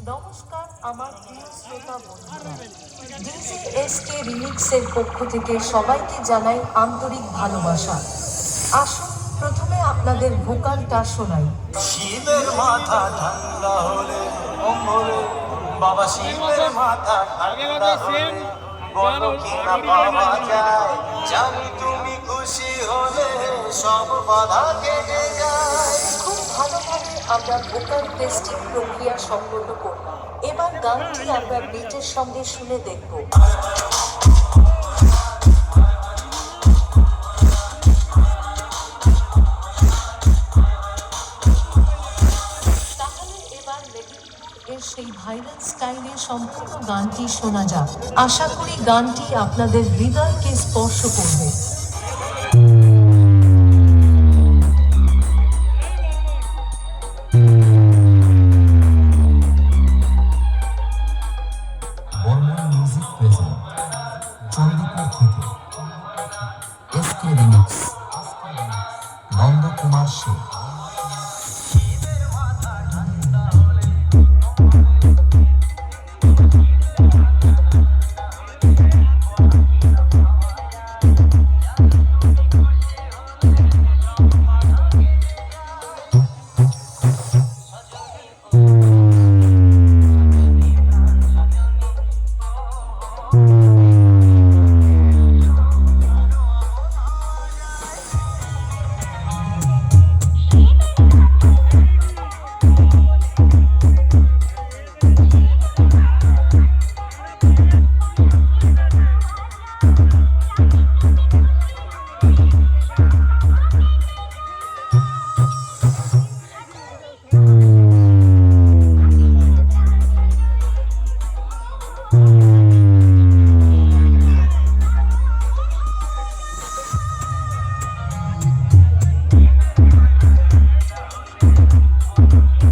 নমস্কার আমার প্রিয় শ্রোতা বন্ধুরা, ডিজেএসকে রিমিক্সের পক্ষ থেকে সবাইকে জানাই আন্তরিক ভালোবাসা। আসুন প্রথমে আপনাদের ভোকালটা শোনাই। শিবের মাথা ঠান্ডা হলে মঙ্গলে, বাবা শিবের মাথা ঠান্ডা হলে বলো কি না পাওয়া যায়। জানি তুমি খুশি হলে সব বাধা কেটে যায়। খুব ভালোভাবে আমরা ভোকাল টেস্টিং প্রক্রিয়া সম্পন্ন করলাম। এবার গানটি আমরা বিটের সঙ্গে শুনে দেখব। তাহলে এবার এর সেই ভাইরাল স্টাইলে সম্পূর্ণ গানটি শোনা যাক। আশা করি গানটি আপনাদের হৃদয়কে স্পর্শ করবে। মিউজিক প্রেজেন্ট চন্দ্রপুর থেকে এসকে রিমিক্স নন্দকুমার শেখ।